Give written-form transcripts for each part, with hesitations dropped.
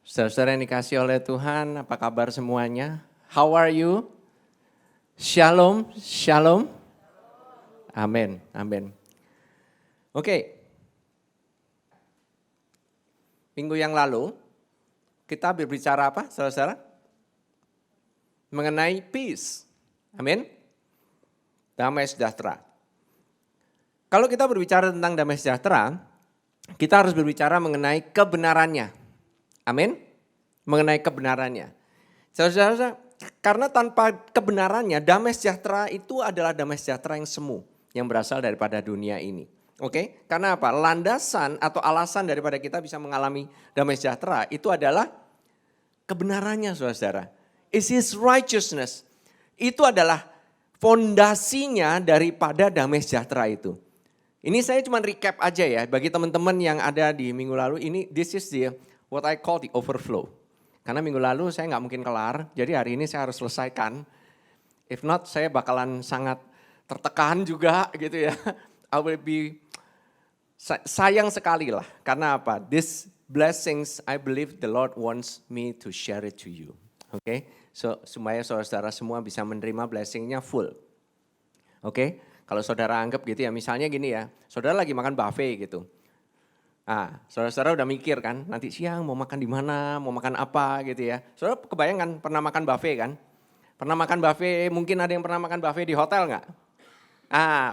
Saudara-saudara yang dikasih oleh Tuhan, apa kabar semuanya? How are you? Shalom, shalom. Amin, amin. Oke. Minggu yang lalu, kita berbicara apa, saudara-saudara? Mengenai peace. Amin. Damai sejahtera. Kalau kita berbicara tentang damai sejahtera, kita harus berbicara mengenai kebenarannya. Amin. Mengenai kebenarannya. Saudara-saudara, karena tanpa kebenarannya, damai sejahtera itu adalah damai sejahtera yang semu, yang berasal daripada dunia ini. Oke, karena apa? Landasan atau alasan daripada kita bisa mengalami damai sejahtera itu adalah kebenarannya, saudara-saudara. It's His righteousness. Itu adalah fondasinya daripada damai sejahtera itu. Ini saya cuma recap aja ya, bagi teman-teman yang ada di minggu lalu, this is what I call the overflow. Karena minggu lalu saya nggak mungkin kelar, jadi hari ini saya harus selesaikan. If not, saya bakalan sangat tertekan juga gitu ya. I will be, sayang sekali lah. Karena apa? These blessings, I believe the Lord wants me to share it to you. Oke, so supaya saudara-saudara semua bisa menerima blessingnya full. Oke, kalau saudara anggap gitu ya, misalnya gini ya, saudara lagi makan buffet gitu. Nah, saudara-saudara udah mikir kan, nanti siang mau makan di mana, mau makan apa gitu ya. Saudara kebayang pernah makan buffet kan? Pernah makan buffet, mungkin ada yang pernah makan buffet di hotel nggak?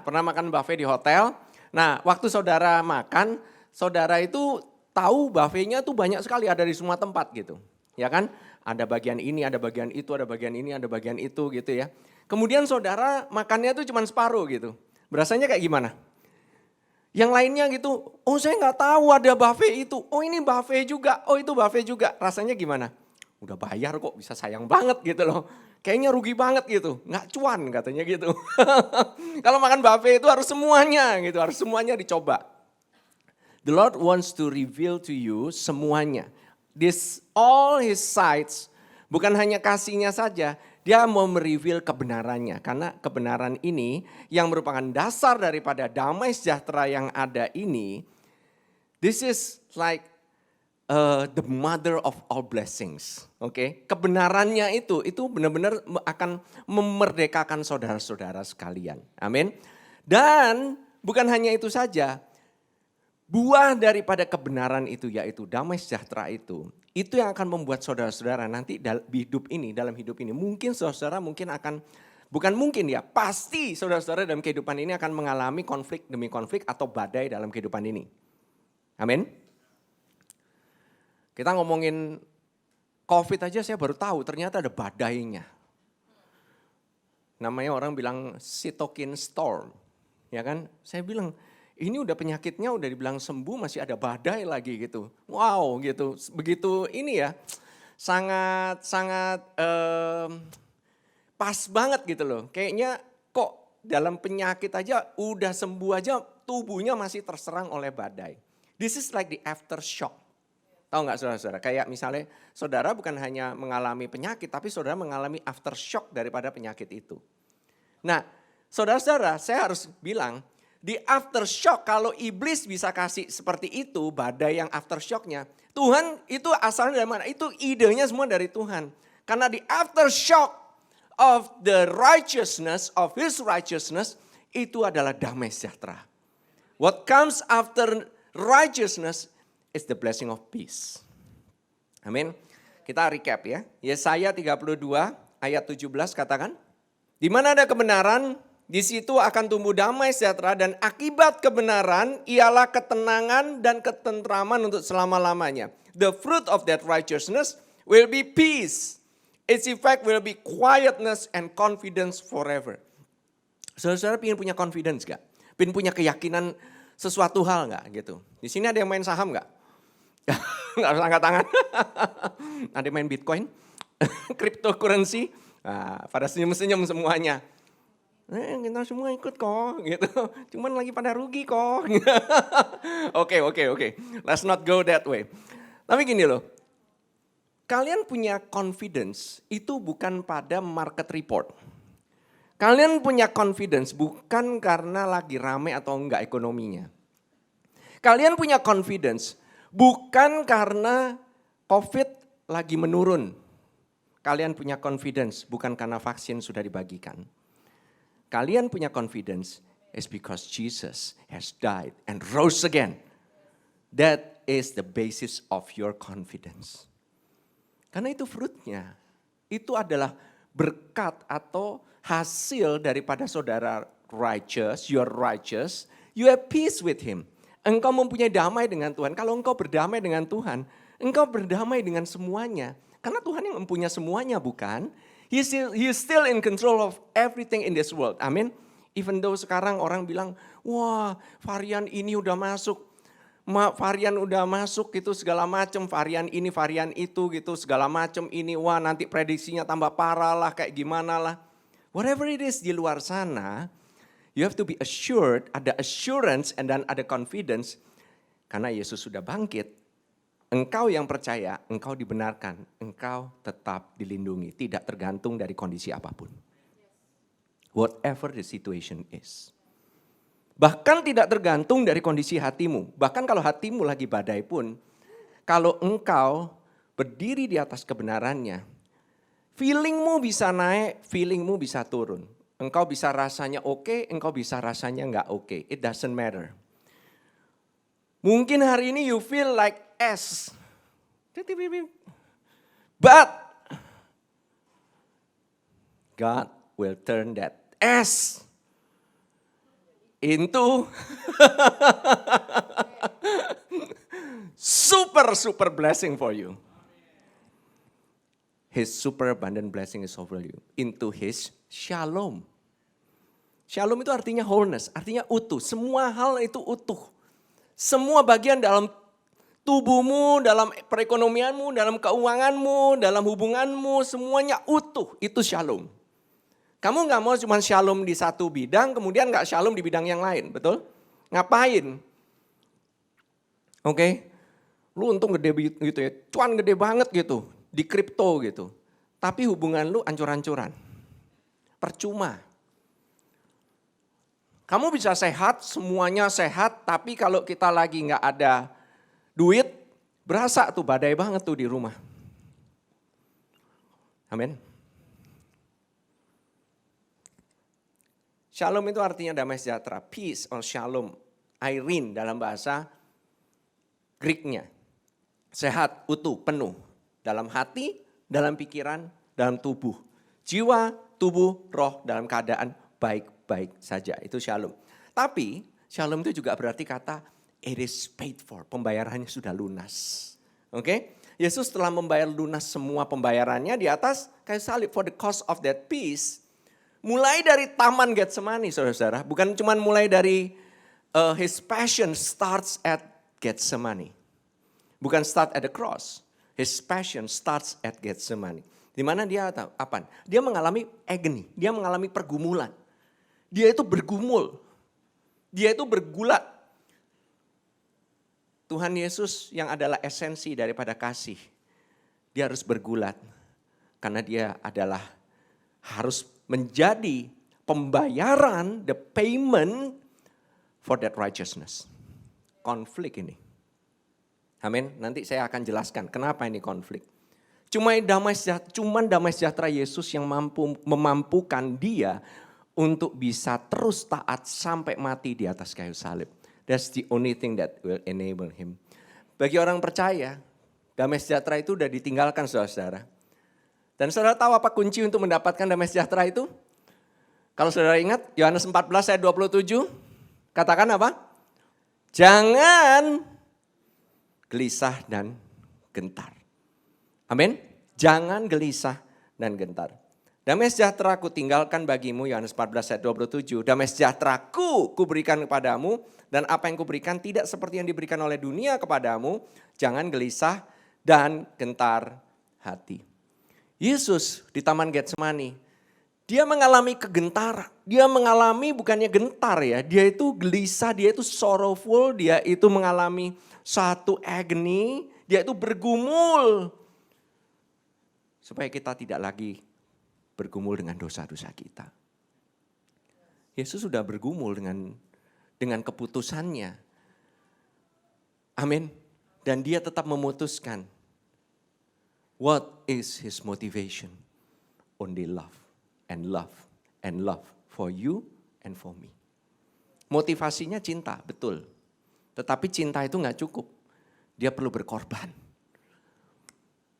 Pernah makan buffet di hotel. Nah, waktu saudara makan, saudara itu tahu buffetnya tuh banyak sekali, ada di semua tempat gitu. Ya kan? Ada bagian ini, ada bagian itu, ada bagian ini, ada bagian itu gitu ya. Kemudian saudara makannya tuh cuma separuh gitu. Berasanya kayak gimana? Yang lainnya gitu, oh saya nggak tahu ada buffet itu, oh ini buffet juga, oh itu buffet juga. Rasanya gimana? Udah bayar kok bisa sayang banget gitu loh. Kayaknya rugi banget gitu, nggak cuan katanya gitu. Kalau makan buffet itu harus semuanya gitu, harus semuanya dicoba. The Lord wants to reveal to you semuanya. All His sides, bukan hanya kasihnya saja, Dia mau mereveal kebenarannya. Karena kebenaran ini yang merupakan dasar daripada damai sejahtera yang ada ini. This is like the mother of all blessings. Oke, kebenarannya itu benar-benar akan memerdekakan saudara-saudara sekalian. Amin. Dan bukan hanya itu saja. Buah daripada kebenaran itu yaitu damai sejahtera itu yang akan membuat saudara-saudara nanti dalam hidup ini mungkin saudara-saudara mungkin akan, bukan mungkin ya, pasti saudara-saudara dalam kehidupan ini akan mengalami konflik demi konflik atau badai dalam kehidupan ini. Amin. Kita ngomongin COVID aja saya baru tahu ternyata ada badainya. Namanya orang bilang cytokine storm, ya kan? Saya bilang, ini udah penyakitnya udah dibilang sembuh masih ada badai lagi gitu. Wow gitu, begitu ini ya sangat pas banget gitu loh. Kayaknya kok dalam penyakit aja udah sembuh aja tubuhnya masih terserang oleh badai. This is like the aftershock. Tahu nggak saudara-saudara? Kayak misalnya saudara bukan hanya mengalami penyakit tapi saudara mengalami aftershock daripada penyakit itu. Nah saudara-saudara saya harus bilang, di aftershock kalau iblis bisa kasih seperti itu, badai yang aftershocknya, Tuhan itu asalnya dari mana? Itu idenya semua dari Tuhan. Karena di aftershock of the righteousness, of His righteousness, itu adalah damai sejahtera. What comes after righteousness is the blessing of peace. Amin. Kita recap ya. Yesaya 32 ayat 17 katakan, di mana ada kebenaran, di situ akan tumbuh damai sejahtera dan akibat kebenaran ialah ketenangan dan ketentraman untuk selama-lamanya. The fruit of that righteousness will be peace. Its effect will be quietness and confidence forever. Saudara-saudara ingin punya confidence gak? Ingin punya keyakinan sesuatu hal gak gitu? Di sini ada yang main saham gak? Gak harus angkat tangan. Ada yang main Bitcoin? Cryptocurrency? Nah, pada senyum-senyum semuanya. Kita semua ikut kok gitu. Cuman lagi pada rugi kok. Oke. Let's not go that way. Tapi gini loh. Kalian punya confidence itu bukan pada market report. Kalian punya confidence bukan karena lagi rame atau enggak ekonominya. Kalian punya confidence bukan karena COVID lagi menurun, kalian punya confidence bukan karena vaksin sudah dibagikan. Kalian punya confidence is because Jesus has died and rose again. That is the basis of your confidence. Karena itu fruitnya, itu adalah berkat atau hasil daripada saudara righteous, you are righteous, you have peace with him. Engkau mempunyai damai dengan Tuhan. Kalau engkau berdamai dengan Tuhan, engkau berdamai dengan semuanya. Karena Tuhan yang mempunyai semuanya, bukan? He is still in control of everything in this world. Amin. Even though sekarang orang bilang, wah varian ini udah masuk. Varian udah masuk gitu segala macam. Varian ini, varian itu gitu segala macam ini. Wah nanti prediksinya tambah parah lah kayak gimana lah. Whatever it is di luar sana, you have to be assured, ada assurance and dan ada confidence. Karena Yesus sudah bangkit, engkau yang percaya, engkau dibenarkan, engkau tetap dilindungi. Tidak tergantung dari kondisi apapun. Whatever the situation is. Bahkan tidak tergantung dari kondisi hatimu. Bahkan kalau hatimu lagi badai pun, kalau engkau berdiri di atas kebenarannya, feelingmu bisa naik, feelingmu bisa turun. Engkau bisa rasanya oke, engkau bisa rasanya enggak oke. It doesn't matter. Mungkin hari ini you feel like S. But God will turn that S into super blessing for you. His super abundant blessing is over you. Into his shalom. Shalom itu artinya wholeness, artinya utuh. Semua hal itu utuh. Semua bagian dalam tubuhmu, dalam perekonomianmu, dalam keuanganmu, dalam hubunganmu, semuanya utuh. Itu shalom. Kamu gak mau cuma shalom di satu bidang, kemudian gak shalom di bidang yang lain, betul? Ngapain? Oke, lu untung gede gitu ya, cuan gede banget gitu. Di kripto gitu. Tapi hubungan lu ancur-ancuran. Percuma. Kamu bisa sehat, semuanya sehat, tapi kalau kita lagi gak ada duit, berasa tuh badai banget tuh di rumah. Amin. Shalom itu artinya damai sejahtera. Peace or shalom. Irene dalam bahasa Greeknya. Sehat, utuh, penuh. Dalam hati, dalam pikiran, dalam tubuh. Jiwa, tubuh, roh dalam keadaan baik-baik saja. Itu shalom. Tapi shalom itu juga berarti kata it is paid for. Pembayarannya sudah lunas. Oke? Yesus telah membayar lunas semua pembayarannya di atas kayu salib for the cost of that peace. Mulai dari Taman Getsemani, saudara-saudara. Bukan cuma mulai dari his passion starts at Getsemani. Bukan start at the cross. His passion starts at Getsemani. Di mana dia apa? Dia mengalami agony, dia mengalami pergumulan. Dia itu bergumul. Dia itu bergulat. Tuhan Yesus yang adalah esensi daripada kasih. Dia harus bergulat. Karena dia adalah harus menjadi pembayaran, the payment for that righteousness. Konflik ini. Amin. Nanti saya akan jelaskan kenapa ini konflik. Cuman damai sejahtera Yesus yang memampukan dia untuk bisa terus taat sampai mati di atas kayu salib. That's the only thing that will enable him. Bagi orang percaya, damai sejahtera itu udah ditinggalkan saudara-saudara. Dan saudara tahu apa kunci untuk mendapatkan damai sejahtera itu? Kalau saudara ingat, Yohanes 14 ayat 27, katakan apa? Jangan gelisah dan gentar. Amin. Jangan gelisah dan gentar. Damai sejahtera ku tinggalkan bagimu, Yohanes 14 ayat 27. Damai sejahtera ku berikan kepadamu, dan apa yang kuberikan tidak seperti yang diberikan oleh dunia kepadamu. Jangan gelisah dan gentar hati. Yesus di Taman Getsemani, dia mengalami kegentaran. Dia mengalami bukannya gentar ya, dia itu gelisah, dia itu sorrowful, dia itu mengalami satu agony, dia itu bergumul. Supaya kita tidak lagi bergumul dengan dosa-dosa kita. Yesus sudah bergumul dengan keputusannya. Amin. Dan dia tetap memutuskan. What is his motivation? Only love and love and love for you and for me. Motivasinya cinta, betul. Tetapi cinta itu gak cukup. Dia perlu berkorban.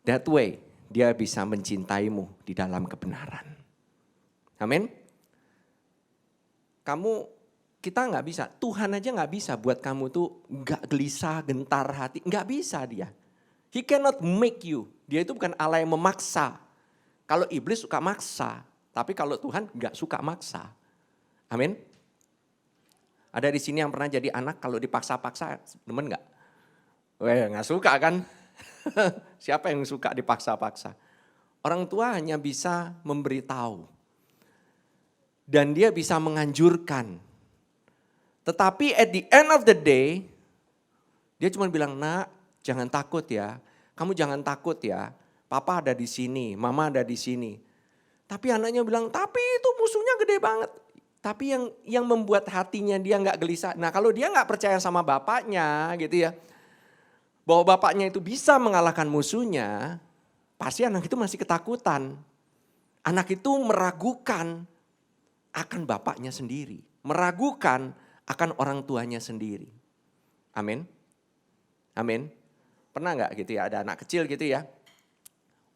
That way, dia bisa mencintaimu di dalam kebenaran. Amin. Kita gak bisa, Tuhan aja gak bisa buat kamu tuh gak gelisah, gentar hati. Gak bisa dia. He cannot make you. Dia itu bukan Allah yang memaksa. Kalau iblis suka maksa. Tapi kalau Tuhan gak suka maksa. Amin. Ada di sini yang pernah jadi anak kalau dipaksa-paksa, temen gak? Gak suka kan? Siapa yang suka dipaksa-paksa? Orang tua hanya bisa memberitahu. Dan dia bisa menganjurkan. Tetapi at the end of the day, dia cuma bilang, nak jangan takut ya. Kamu jangan takut ya. Papa ada di sini, mama ada di sini. Tapi anaknya bilang, tapi itu musuhnya gede banget. Tapi yang membuat hatinya dia gak gelisah. Nah kalau dia gak percaya sama bapaknya gitu ya. Bahwa bapaknya itu bisa mengalahkan musuhnya. Pasti anak itu masih ketakutan. Anak itu meragukan akan bapaknya sendiri. Meragukan akan orang tuanya sendiri. Amin. Amin. Pernah gak gitu ya ada anak kecil gitu ya.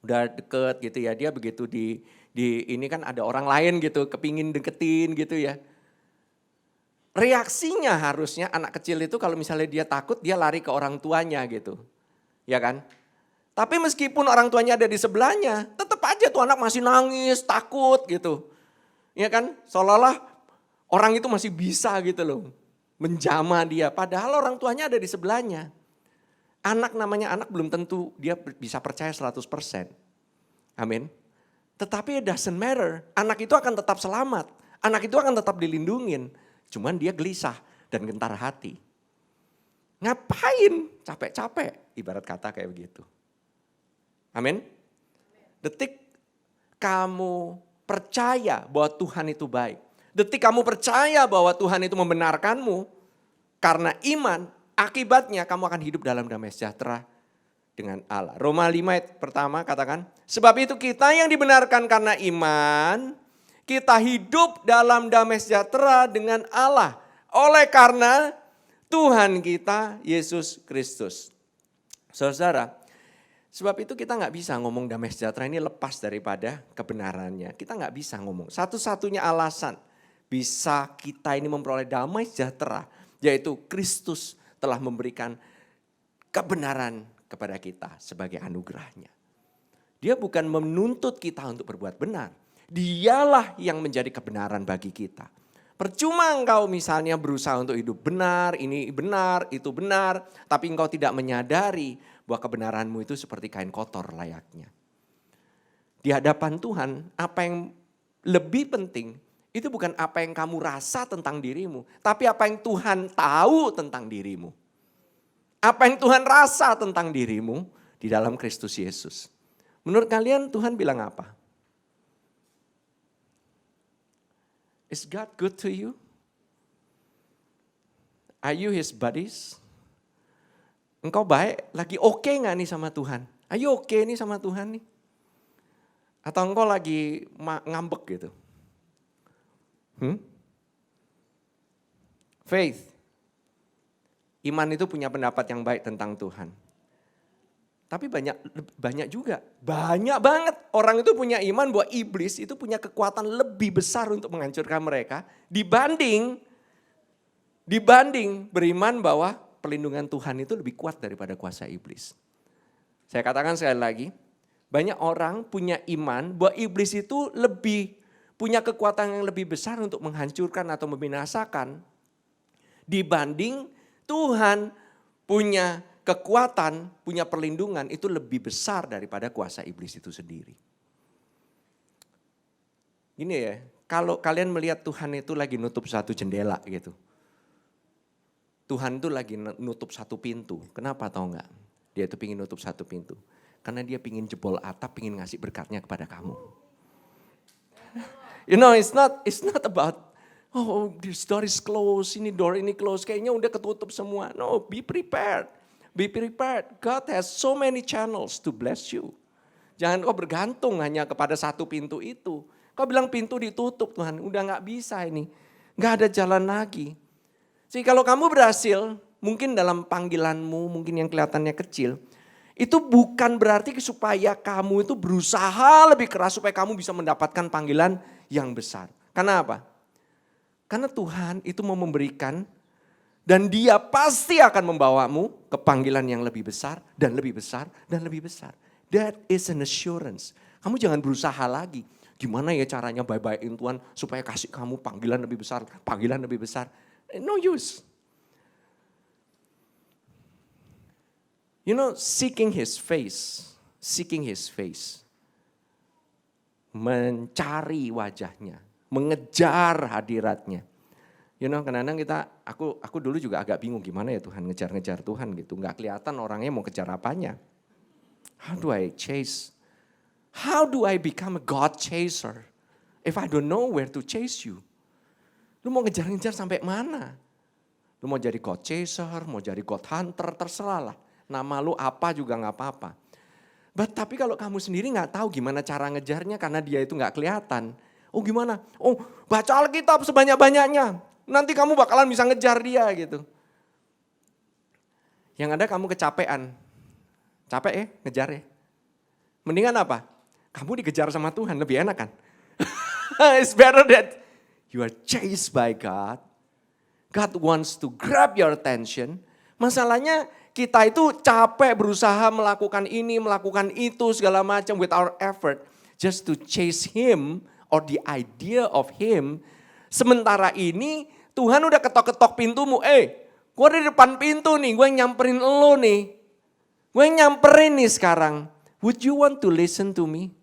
Udah deket gitu ya. Dia begitu di ini kan ada orang lain gitu, kepingin deketin gitu ya. Reaksinya harusnya anak kecil itu kalau misalnya dia takut, dia lari ke orang tuanya gitu. Ya kan? Tapi meskipun orang tuanya ada di sebelahnya, tetap aja tuh anak masih nangis, takut gitu. Ya kan? Seolah-olah orang itu masih bisa gitu loh. Menjamah dia, padahal orang tuanya ada di sebelahnya. Anak namanya anak belum tentu dia bisa percaya 100%. Amin. Tetapi it doesn't matter, anak itu akan tetap selamat, anak itu akan tetap dilindungin. Cuman dia gelisah dan gentar hati. Ngapain capek-capek, ibarat kata kayak begitu. Amin. Detik kamu percaya bahwa Tuhan itu baik. Detik kamu percaya bahwa Tuhan itu membenarkanmu, karena iman, akibatnya kamu akan hidup dalam damai sejahtera dengan Allah. Roma 5 ayat pertama katakan, sebab itu kita yang dibenarkan karena iman, kita hidup dalam damai sejahtera dengan Allah. Oleh karena Tuhan kita Yesus Kristus. Saudara, sebab itu kita gak bisa ngomong damai sejahtera ini lepas daripada kebenarannya. Kita gak bisa ngomong. Satu-satunya alasan bisa kita ini memperoleh damai sejahtera, yaitu Kristus telah memberikan kebenaran kepada kita sebagai anugerahnya. Dia bukan menuntut kita untuk berbuat benar. Dialah yang menjadi kebenaran bagi kita. Percuma engkau misalnya berusaha untuk hidup benar, ini benar, itu benar. Tapi engkau tidak menyadari bahwa kebenaranmu itu seperti kain kotor layaknya. Di hadapan Tuhan, apa yang lebih penting itu bukan apa yang kamu rasa tentang dirimu. Tapi apa yang Tuhan tahu tentang dirimu. Apa yang Tuhan rasa tentang dirimu di dalam Kristus Yesus. Menurut kalian Tuhan bilang apa? Is God good to you? Are you his buddies? Engkau baik, lagi oke gak nih sama Tuhan? Are you oke nih sama Tuhan nih? Atau engkau lagi ngambek gitu? Faith. Iman itu punya pendapat yang baik tentang Tuhan. Tapi banyak juga, banyak banget orang itu punya iman bahwa iblis itu punya kekuatan lebih besar untuk menghancurkan mereka dibanding beriman bahwa perlindungan Tuhan itu lebih kuat daripada kuasa iblis. Saya katakan sekali lagi, banyak orang punya iman bahwa iblis itu lebih punya kekuatan yang lebih besar untuk menghancurkan atau membinasakan dibanding Tuhan punya kekuatan, punya perlindungan itu lebih besar daripada kuasa iblis itu sendiri. Gini ya, kalau kalian melihat Tuhan itu lagi nutup satu jendela gitu. Tuhan itu lagi nutup satu pintu. Kenapa tahu enggak? Dia itu pingin nutup satu pintu. Karena dia pingin jebol atap, pingin ngasih berkatnya kepada kamu. You know, it's not about oh, this door is closed, ini door ini closed, kayaknya udah ketutup semua. No, be prepared. Be prepared. God has so many channels to bless you. Jangan kau bergantung hanya kepada satu pintu itu. Kau bilang pintu ditutup Tuhan, udah gak bisa ini. Gak ada jalan lagi. Jadi kalau kamu berhasil, mungkin dalam panggilanmu, mungkin yang kelihatannya kecil, itu bukan berarti supaya kamu itu berusaha lebih keras supaya kamu bisa mendapatkan panggilan yang besar. Karena apa? Karena Tuhan itu mau memberikan dan Dia pasti akan membawamu ke panggilan yang lebih besar dan lebih besar dan lebih besar. That is an assurance. Kamu jangan berusaha lagi. Gimana ya caranya bye-byein Tuhan supaya kasih kamu panggilan lebih besar, panggilan lebih besar. No use. You know, seeking His face, mencari wajahnya, mengejar hadiratnya. You know, kadang-kadang aku dulu juga agak bingung gimana ya Tuhan ngejar-ngejar Tuhan gitu. Nggak kelihatan orangnya mau kejar apanya. How do I chase? How do I become a God chaser? If I don't know where to chase you. Lu mau ngejar-ngejar sampai mana? Lu mau jadi God chaser, mau jadi God hunter, terserah lah. Nama lu apa juga gak apa-apa. Tapi kalau kamu sendiri gak tahu gimana cara ngejarnya karena dia itu gak kelihatan. Oh gimana? Oh baca Alkitab sebanyak-banyaknya. Nanti kamu bakalan bisa ngejar dia gitu. Yang ada kamu kecapean. Capek ya ngejar ya. Mendingan apa? Kamu dikejar sama Tuhan lebih enak kan? It's better that you are chased by God. God wants to grab your attention. Masalahnya kita itu capek berusaha melakukan ini, melakukan itu segala macam with our effort. Just to chase Him or the idea of Him. Sementara ini Tuhan udah ketok-ketok pintumu. Gue ada di depan pintu nih, gue nyamperin lo nih. Gue nyamperin nih sekarang. Would you want to listen to me?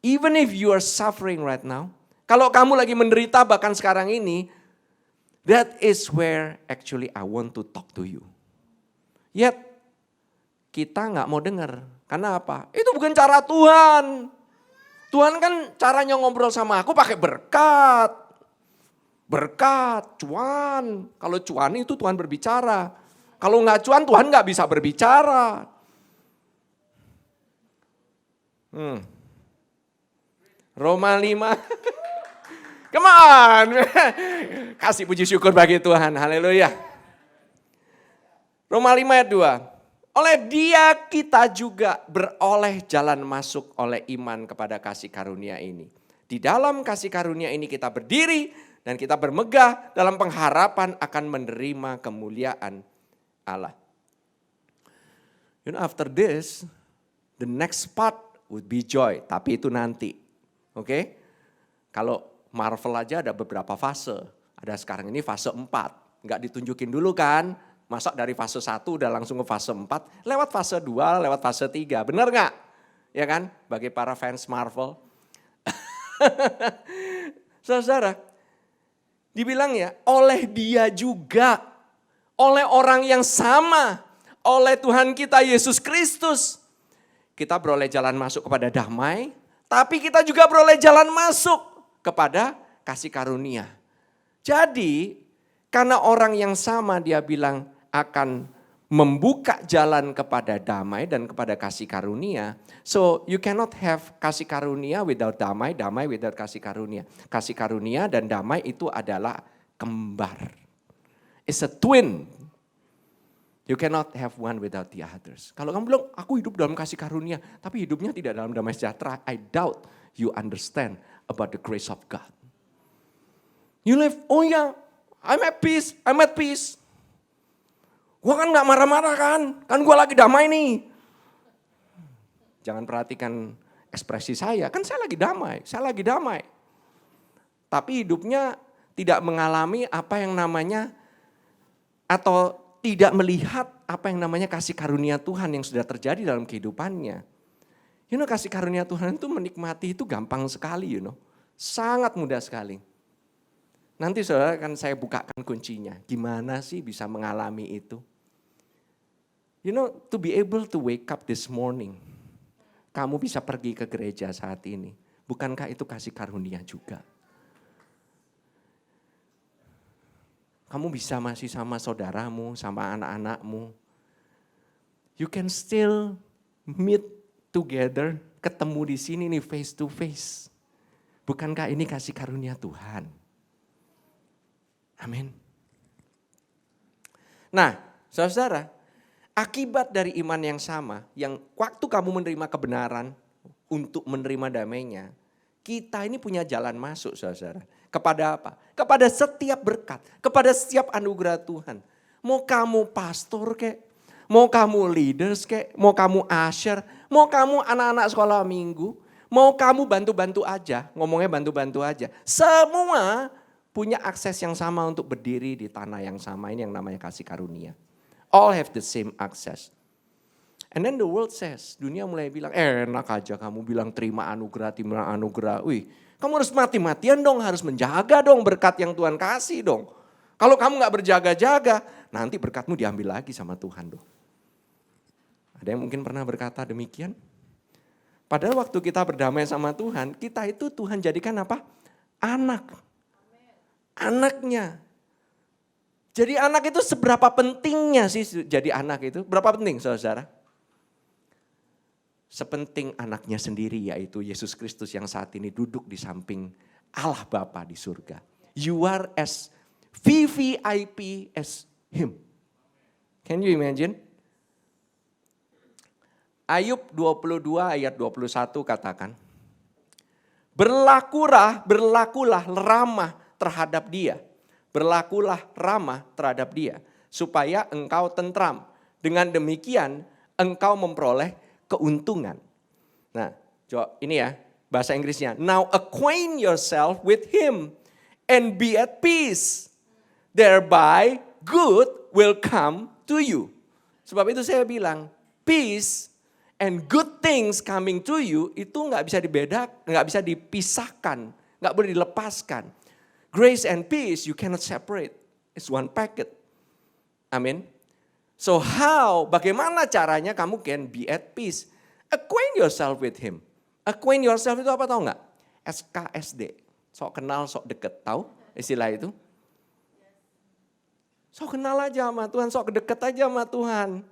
Even if you are suffering right now. Kalau kamu lagi menderita bahkan sekarang ini. That is where actually I want to talk to you. Yet kita gak mau dengar. Karena apa? Itu bukan cara Tuhan. Tuhan kan caranya ngobrol sama aku pakai berkat. Berkat, cuan. Kalau cuan itu Tuhan berbicara. Kalau gak cuan Tuhan gak bisa berbicara. Roma 5. Come on. Kasih puji syukur bagi Tuhan. Haleluya. Roma 5 ayat 2. Oleh Dia kita juga beroleh jalan masuk oleh iman kepada kasih karunia ini. Di dalam kasih karunia ini kita berdiri dan kita bermegah dalam pengharapan akan menerima kemuliaan Allah. You know, after this, the next part would be joy. Tapi itu nanti. Oke? Kalau Marvel aja ada beberapa fase. Ada sekarang ini fase 4. Enggak ditunjukin dulu kan. Masa dari fase 1 udah langsung ke fase 4. Lewat fase 2, lewat fase 3. Bener gak? Ya kan? Bagi para fans Marvel. Saudara, dibilang ya oleh Dia juga. Oleh orang yang sama. Oleh Tuhan kita Yesus Kristus. Kita beroleh jalan masuk kepada damai. Tapi kita juga beroleh jalan masuk kepada kasih karunia. Jadi karena orang yang sama Dia bilang akan membuka jalan kepada damai dan kepada kasih karunia. So you cannot have kasih karunia without damai, damai without kasih karunia. Kasih karunia dan damai itu adalah kembar. It's a twin. You cannot have one without the others. Kalau kamu bilang aku hidup dalam kasih karunia tapi hidupnya tidak dalam damai sejahtera, I doubt you understand about the grace of God. You live, oh ya, I'm at peace. Gua kan gak marah-marah kan gua lagi damai nih. Jangan perhatikan ekspresi saya, kan saya lagi damai. Tapi hidupnya tidak mengalami apa yang namanya, atau tidak melihat apa yang namanya kasih karunia Tuhan yang sudah terjadi dalam kehidupannya. You know, kasih karunia Tuhan itu menikmati itu gampang sekali, you know. Sangat mudah sekali. Nanti saudara kan saya bukakan kuncinya. Gimana sih bisa mengalami itu? You know, to be able to wake up this morning. Kamu bisa pergi ke gereja saat ini. Bukankah itu kasih karunia juga? Kamu bisa masih sama saudaramu, sama anak-anakmu. You can still meet together ketemu di sini nih face to face. Bukankah ini kasih karunia Tuhan? Amin. Nah, saudara, akibat dari iman yang sama, yang waktu kamu menerima kebenaran untuk menerima damainya, kita ini punya jalan masuk, saudara. Kepada apa? Kepada setiap berkat, kepada setiap anugerah Tuhan. Mau kamu pastor kek, mau kamu leaders kek, mau kamu usher, mau kamu anak-anak sekolah minggu, mau kamu bantu-bantu aja, ngomongnya bantu-bantu aja. Semua punya akses yang sama untuk berdiri di tanah yang sama, ini yang namanya kasih karunia. All have the same access. And then the world says, dunia mulai bilang, enak aja kamu bilang terima anugerah. Wih, kamu harus mati-matian dong, harus menjaga dong berkat yang Tuhan kasih dong. Kalau kamu gak berjaga-jaga, nanti berkatmu diambil lagi sama Tuhan dong. Ada yang mungkin pernah berkata demikian? Padahal waktu kita berdamai sama Tuhan, kita itu Tuhan jadikan apa? Anak. Anaknya. Jadi anak itu seberapa pentingnya sih jadi anak itu? Berapa penting saudara? Sepenting anaknya sendiri, yaitu Yesus Kristus yang saat ini duduk di samping Allah Bapa di surga. You are as VVIP as Him. Can you imagine? Ayub 22 ayat 21 katakan, berlakulah ramah terhadap dia. Berlakulah ramah terhadap dia, supaya engkau tentram. Dengan demikian engkau memperoleh keuntungan. Nah, coba ini ya bahasa Inggrisnya. Now acquaint yourself with him and be at peace. Thereby good will come to you. Sebab itu saya bilang, peace and good things coming to you itu nggak bisa dibedakan, nggak bisa dipisahkan, nggak boleh dilepaskan. Grace and peace you cannot separate. It's one packet. Amin. So bagaimana caranya kamu can be at peace? Acquaint yourself with him. Acquaint yourself itu apa tahu nggak? SKSD. Sok kenal, sok deket. Tahu istilah itu? Sok kenal aja sama Tuhan, sok deket aja sama Tuhan.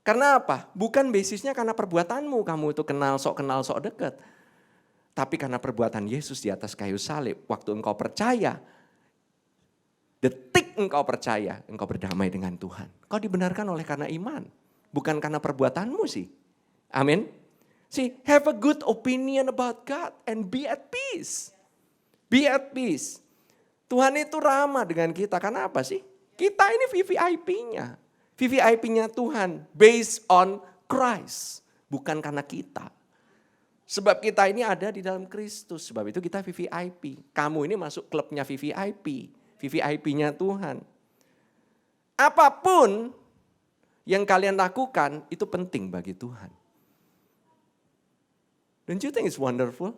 Karena apa? Bukan basisnya karena perbuatanmu kamu itu kenal, sok deket. Tapi karena perbuatan Yesus di atas kayu salib. Waktu engkau percaya, detik engkau percaya, engkau berdamai dengan Tuhan. Kau dibenarkan oleh karena iman, bukan karena perbuatanmu sih. Amin. See, have a good opinion about God and be at peace. Be at peace. Tuhan itu ramah dengan kita, karena apa sih? Kita ini VVIP-nya. VVIP-nya Tuhan, based on Christ, bukan karena kita. Sebab kita ini ada di dalam Kristus, sebab itu kita VVIP. Kamu ini masuk klubnya VVIP. VVIP-nya Tuhan. Apapun yang kalian lakukan itu penting bagi Tuhan. Don't you think it's wonderful?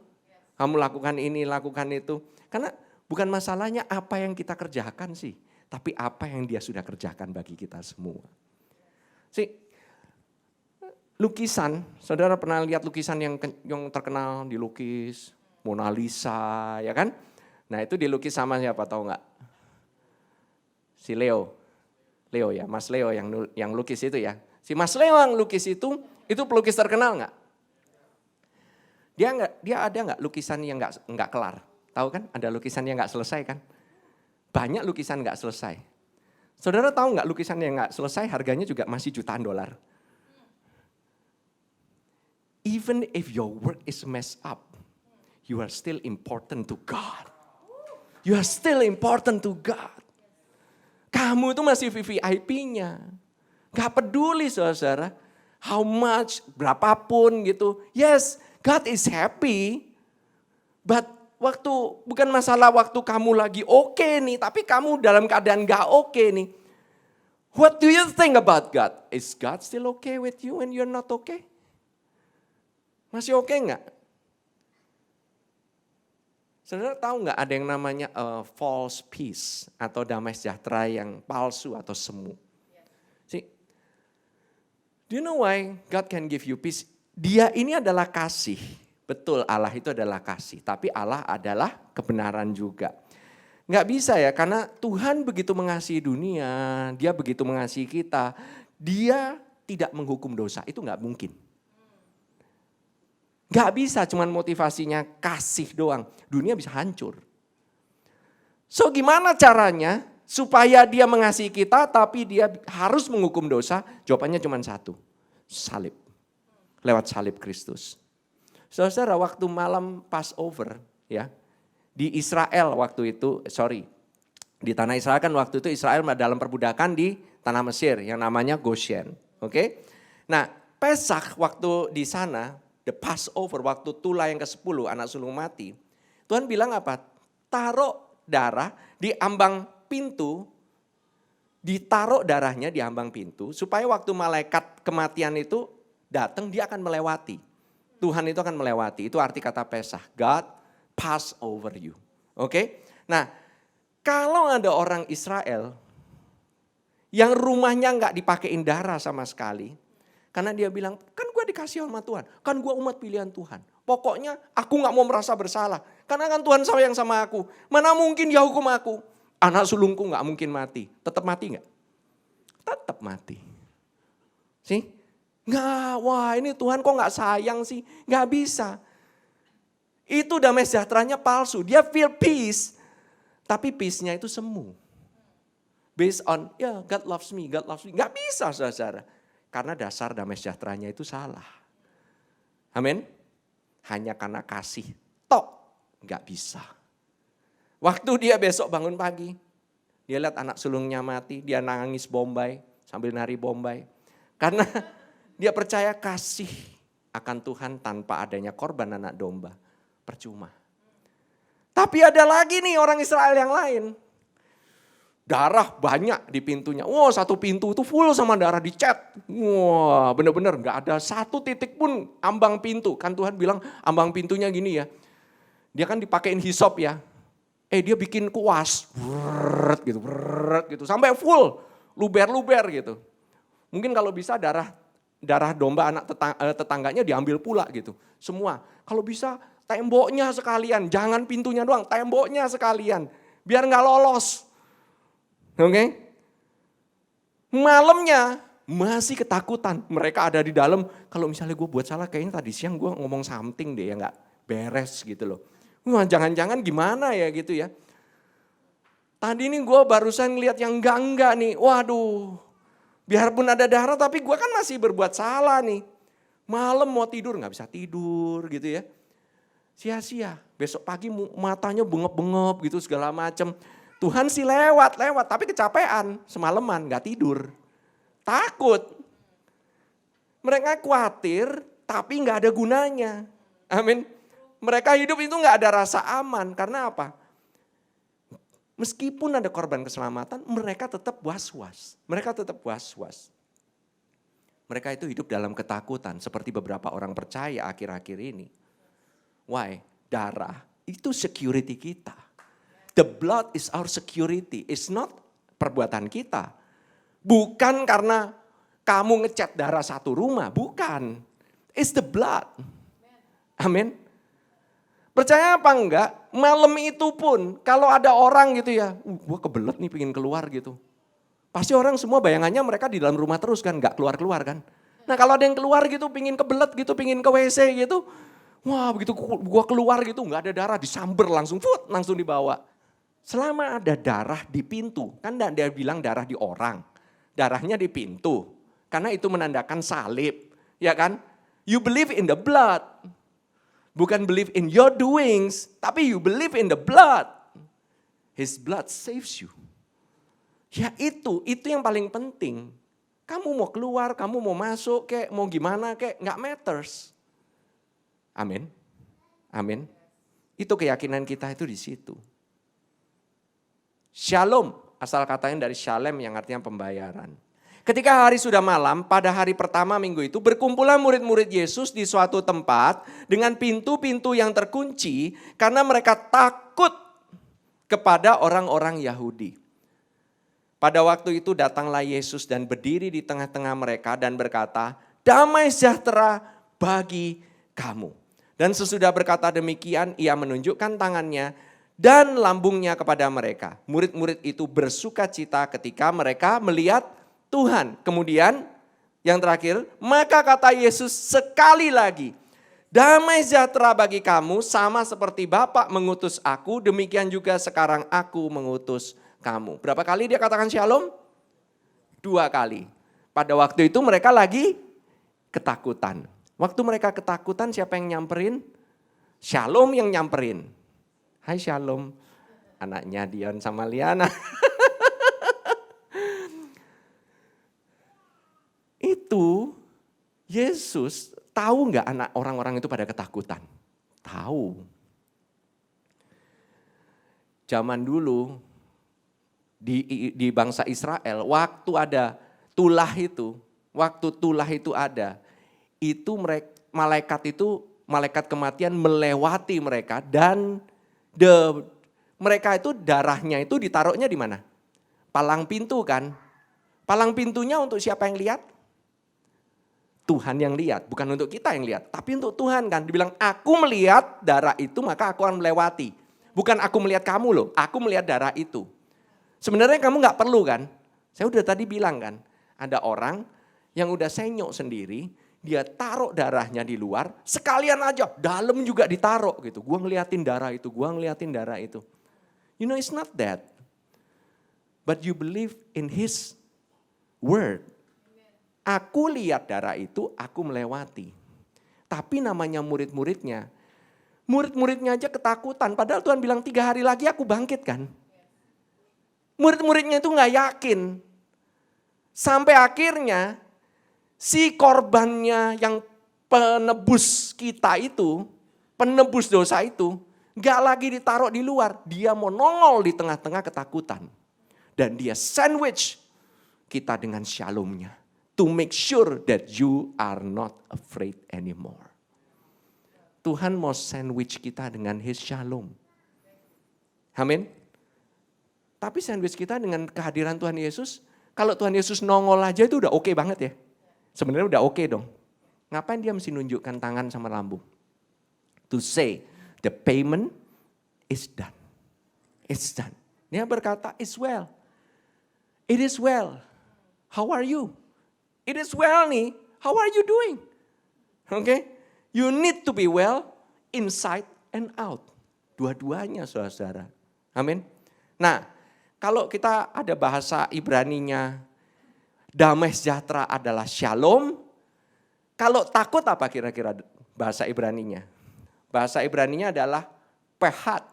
Kamu lakukan ini, lakukan itu. Karena bukan masalahnya apa yang kita kerjakan sih. Tapi apa yang dia sudah kerjakan bagi kita semua. Lukisan, saudara pernah lihat lukisan yang terkenal dilukis, Mona Lisa, ya kan? Nah itu dilukis sama siapa tahu nggak? Si Leo ya, Mas Leo yang lukis itu ya. Si Mas Leo yang lukis itu pelukis terkenal nggak? Dia ada nggak lukisan yang nggak kelar? Tahu kan? Ada lukisan yang nggak selesai kan? Banyak lukisan nggak selesai. Saudara tahu nggak lukisan yang nggak selesai harganya juga masih jutaan dolar? Even if your work is messed up, you are still important to God. You are still important to God. Kamu itu masih VVIP-nya. Gak peduli saudara, how much, berapapun gitu. Yes, God is happy. But bukan masalah waktu kamu lagi oke nih, tapi kamu dalam keadaan gak oke nih. What do you think about God? Is God still okay with you when you're not okay? Masih oke nggak? Saudara tahu nggak ada yang namanya false peace atau damai sejahtera yang palsu atau semu? See, do you know why God can give you peace? Dia ini adalah kasih. Betul, Allah itu adalah kasih. Tapi Allah adalah kebenaran juga. Nggak bisa ya, karena Tuhan begitu mengasihi dunia, Dia begitu mengasihi kita. Dia tidak menghukum dosa, itu nggak mungkin. Gak bisa cuman motivasinya kasih doang. Dunia bisa hancur. So gimana caranya supaya dia mengasihi kita tapi dia harus menghukum dosa? Jawabannya cuma satu, salib. Lewat salib Kristus. Saudara, waktu malam Passover ya, di Israel waktu itu, di tanah Israel kan waktu itu Israel dalam perbudakan di tanah Mesir yang namanya Goshen. Oke? Nah, Pesak waktu di sana, the Passover waktu Tula yang ke-10 anak sulung mati. Tuhan bilang apa? Taruh darah di ambang pintu, ditaruh darahnya di ambang pintu supaya waktu malaikat kematian itu datang dia akan melewati. Tuhan itu akan melewati, itu arti kata Pesah. God pass over you. Oke? Nah, kalau ada orang Israel yang rumahnya nggak dipakein darah sama sekali, karena dia bilang, kan gue dikasih sama Tuhan, kan gue umat pilihan Tuhan. Pokoknya aku gak mau merasa bersalah, karena kan Tuhan sayang sama aku. Mana mungkin dia hukum aku, anak sulungku gak mungkin mati. Tetap mati gak? Tetap mati. Sih? Nggak, wah ini Tuhan kok gak sayang sih? Gak bisa. Itu damai sejahteranya palsu, dia feel peace, tapi peace-nya itu semu. Based on, ya God loves me, God loves me. Gak bisa saudara. Karena dasar damai sejahteranya itu salah. Amin. Hanya karena kasih, tok gak bisa. Waktu dia besok bangun pagi, dia lihat anak sulungnya mati, dia nangis Bombay, sambil nari Bombay. Karena dia percaya kasih akan Tuhan tanpa adanya korban anak domba, percuma. Tapi ada lagi nih orang Israel yang lain. Darah banyak di pintunya. Wah, satu pintu itu full sama darah dicat. Wah, benar-benar gak ada satu titik pun ambang pintu. Kan Tuhan bilang ambang pintunya gini ya. Dia kan dipakein hisop ya. Dia bikin kuas. Brrrt gitu. Sampai full. Luber-luber gitu. Mungkin kalau bisa darah domba anak tetangganya diambil pula gitu. Semua. Kalau bisa temboknya sekalian. Jangan pintunya doang, temboknya sekalian. Biar gak lolos. Oke, malamnya masih ketakutan. Mereka ada di dalam, kalau misalnya gue buat salah kayaknya tadi siang gue ngomong something deh ya gak beres gitu loh. Wah jangan-jangan gimana ya gitu ya. Tadi nih gue barusan ngeliat yang enggak nih, waduh. Biarpun ada darah tapi gue kan masih berbuat salah nih. Malam mau tidur gak bisa tidur gitu ya. Sia-sia, besok pagi matanya bengep-bengep gitu segala macem. Tuhan sih lewat, tapi kecapean, semalaman gak tidur. Takut. Mereka khawatir, tapi gak ada gunanya. Amin. Mereka hidup itu gak ada rasa aman, karena apa? Meskipun ada korban keselamatan, mereka tetap was-was. Mereka itu hidup dalam ketakutan, seperti beberapa orang percaya akhir-akhir ini. Why? Darah itu security kita. The blood is our security, it's not perbuatan kita. Bukan karena kamu ngecat darah satu rumah, bukan. It's the blood. Amin. Percaya apa enggak, malam itu pun kalau ada orang gitu ya, gue kebelet nih pengen keluar gitu. Pasti orang semua bayangannya mereka di dalam rumah terus kan, gak keluar-keluar kan. Nah kalau ada yang keluar gitu, pengen kebelet gitu, pengen ke WC gitu. Wah begitu gue keluar gitu, gak ada darah, disamber langsung dibawa. Selama ada darah di pintu, kan dia bilang darah di orang, darahnya di pintu. Karena itu menandakan salib, ya kan? You believe in the blood. Bukan believe in your doings, tapi you believe in the blood. His blood saves you. Ya itu yang paling penting. Kamu mau keluar, kamu mau masuk, kayak mau gimana, kayak nggak matters. Amin. Amin. Itu keyakinan kita itu di situ. Shalom, asal katanya dari shalem yang artinya pembayaran. Ketika hari sudah malam, pada hari pertama minggu itu berkumpullah murid-murid Yesus di suatu tempat dengan pintu-pintu yang terkunci karena mereka takut kepada orang-orang Yahudi. Pada waktu itu datanglah Yesus dan berdiri di tengah-tengah mereka dan berkata, damai sejahtera bagi kamu. Dan sesudah berkata demikian, ia menunjukkan tangannya dan lambungnya kepada mereka. Murid-murid itu bersuka cita ketika mereka melihat Tuhan. Kemudian yang terakhir, maka kata Yesus sekali lagi, Damai sejahtera bagi kamu sama seperti Bapa mengutus aku, demikian juga sekarang aku mengutus kamu. Berapa kali dia katakan shalom? 2 kali. Pada waktu itu mereka lagi ketakutan. Waktu mereka ketakutan siapa yang nyamperin? Shalom yang nyamperin. Hai Shalom, anaknya Dion sama Liana. Itu Yesus tahu nggak anak orang-orang itu pada ketakutan? Tahu. Zaman dulu di bangsa Israel, waktu ada tulah itu, itu malaikat kematian melewati mereka dan mereka itu darahnya itu ditaruhnya di mana? Palang pintu kan? Palang pintunya untuk siapa yang lihat? Tuhan yang lihat, bukan untuk kita yang lihat, tapi untuk Tuhan kan. Dibilang aku melihat darah itu maka aku akan melewati. Bukan aku melihat kamu loh, aku melihat darah itu. Sebenarnya kamu gak perlu kan? Saya udah tadi bilang kan, ada orang yang udah senyok sendiri, dia taruh darahnya di luar, sekalian aja dalam juga ditaruh gitu. Gua ngeliatin darah itu, You know it's not that. But you believe in his word. Aku lihat darah itu, aku melewati. Tapi namanya murid-muridnya aja ketakutan. Padahal Tuhan bilang 3 hari lagi aku bangkit kan. Murid-muridnya itu gak yakin. Sampai akhirnya si korbannya yang penebus kita itu, penebus dosa itu, gak lagi ditaruh di luar. Dia mau nongol di tengah-tengah ketakutan. Dan dia sandwich kita dengan shalomnya. To make sure that you are not afraid anymore. Tuhan mau sandwich kita dengan his shalom. Amin. Tapi sandwich kita dengan kehadiran Tuhan Yesus, kalau Tuhan Yesus nongol aja itu udah oke banget ya. Sebenarnya udah oke dong. Ngapain dia mesti nunjukkan tangan sama lambung? To say the payment is done. It's done. Dia berkata, it's well. It is well. How are you? It is well nih, how are you doing? Okay? You need to be well inside and out. Dua-duanya saudara-saudara. Amin. Nah, kalau kita ada bahasa Ibraninya, damai sejahtera adalah shalom. Kalau takut apa kira-kira bahasa Ibraninya? Bahasa Ibraninya adalah pahat.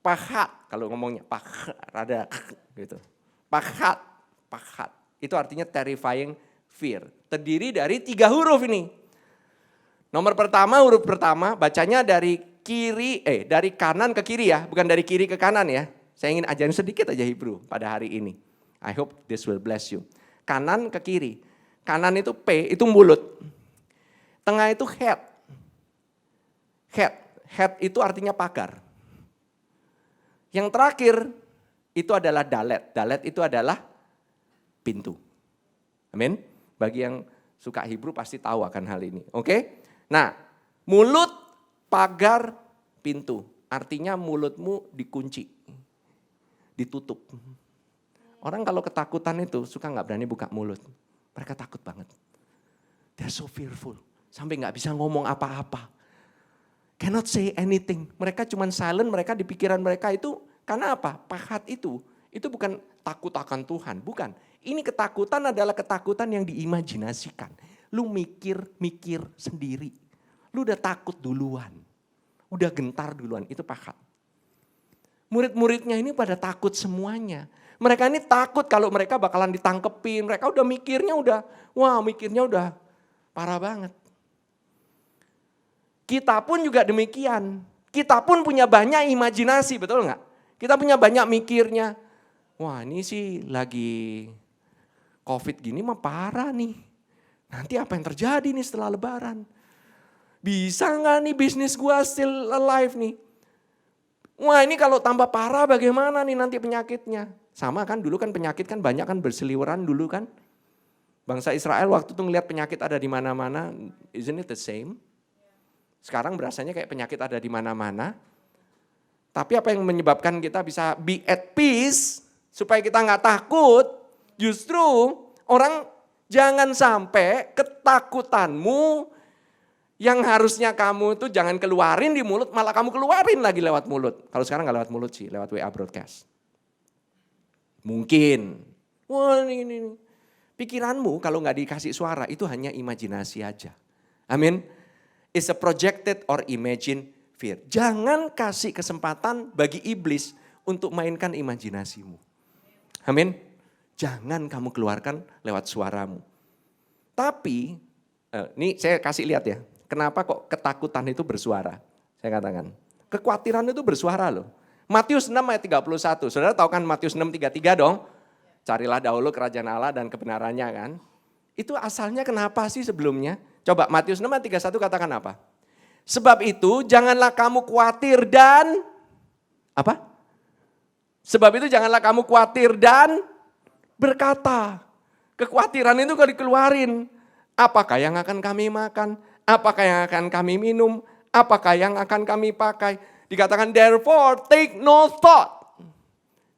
Pahat, kalau ngomongnya pahat, ada gitu. Pahat. Itu artinya terrifying fear. Terdiri dari 3 huruf ini. Huruf pertama bacanya dari kanan ke kiri ya, bukan dari kiri ke kanan ya. Saya ingin ajarin sedikit aja Hebrew pada hari ini. I hope this will bless you. Kanan ke kiri. Kanan itu P, itu mulut. Tengah itu head. Head itu artinya pagar. Yang terakhir itu adalah dalet. Dalet itu adalah pintu. Amin. Bagi yang suka Hebrew pasti tahu akan hal ini. Oke? Nah, mulut, pagar, pintu. Artinya mulutmu dikunci. Ditutup. Orang kalau ketakutan itu suka gak berani buka mulut. Mereka takut banget. They're so fearful. Sampai gak bisa ngomong apa-apa. Cannot say anything. Mereka cuma silent, mereka di pikiran mereka itu. Karena apa? Pahat itu bukan takut akan Tuhan. Bukan. Ini ketakutan adalah ketakutan yang diimajinasikan. Lu mikir sendiri. Lu udah takut duluan. Udah gentar duluan. Itu pahat. Murid-muridnya ini pada takut semuanya. Mereka ini takut kalau mereka bakalan ditangkepin. Mereka udah mikirnya udah parah banget. Kita pun juga demikian. Kita pun punya banyak imajinasi, betul nggak? Kita punya banyak mikirnya. Wah ini sih lagi COVID gini mah parah nih. Nanti apa yang terjadi nih setelah lebaran? Bisa nggak nih bisnis gua still alive nih? Wah ini kalau tambah parah bagaimana nih nanti penyakitnya? Sama kan dulu kan penyakit kan banyak kan berseliweran dulu kan. Bangsa Israel waktu itu ngelihat penyakit ada di mana-mana, isn't it the same? Sekarang berasanya kayak penyakit ada di mana-mana. Tapi apa yang menyebabkan kita bisa be at peace, supaya kita nggak takut, justru orang jangan sampai ketakutanmu Yang harusnya kamu tuh jangan keluarin di mulut, malah kamu keluarin lagi lewat mulut. Kalau sekarang gak lewat mulut sih, lewat WA broadcast. Mungkin. Wah ini. Pikiranmu kalau gak dikasih suara itu hanya imajinasi aja. Amin. It's a projected or imagined fear. Jangan kasih kesempatan bagi iblis untuk mainkan imajinasimu. Amin. Jangan kamu keluarkan lewat suaramu. Tapi, ini saya kasih lihat ya. Kenapa kok ketakutan itu bersuara? Saya katakan. Kekhawatiran itu bersuara loh. Matius 6 ayat 31. Saudara tahu kan Matius 6:33 dong? Carilah dahulu kerajaan Allah dan kebenarannya kan. Itu asalnya kenapa sih sebelumnya? Coba Matius 6 ayat 31 katakan apa? Sebab itu janganlah kamu khawatir dan apa? Sebab itu janganlah kamu khawatir dan berkata. Kekhawatiran itu kalau dikeluarin. Apakah yang akan kami makan? Apakah yang akan kami minum? Apakah yang akan kami pakai? Dikatakan therefore take no thought.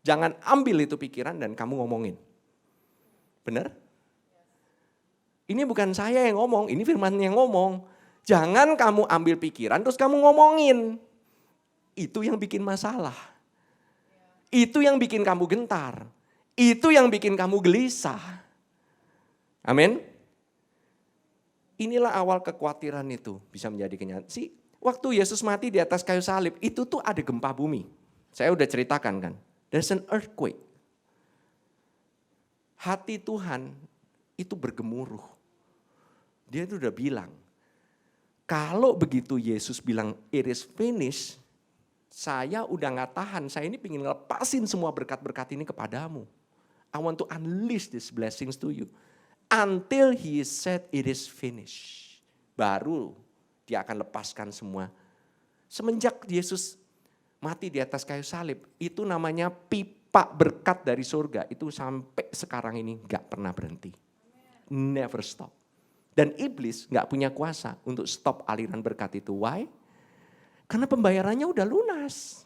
Jangan ambil itu pikiran dan kamu ngomongin. Benar? Ini bukan saya yang ngomong, ini firman yang ngomong. Jangan kamu ambil pikiran terus kamu ngomongin. Itu yang bikin masalah. Itu yang bikin kamu gentar. Itu yang bikin kamu gelisah. Amin. Inilah awal kekhawatiran itu bisa menjadi kenyataan. Waktu Yesus mati di atas kayu salib, itu tuh ada gempa bumi. Saya udah ceritakan kan. There's an earthquake. Hati Tuhan itu bergemuruh. Dia itu udah bilang, kalau begitu Yesus bilang it is finished, saya udah gak tahan, saya ini pengen lepasin semua berkat-berkat ini kepadamu. I want to unleash these blessings to you. Until he said it is finished. Baru dia akan lepaskan semua. Semenjak Yesus mati di atas kayu salib, itu namanya pipa berkat dari surga. Itu sampai sekarang ini gak pernah berhenti. Never stop. Dan iblis gak punya kuasa untuk stop aliran berkat itu. Why? Karena pembayarannya udah lunas.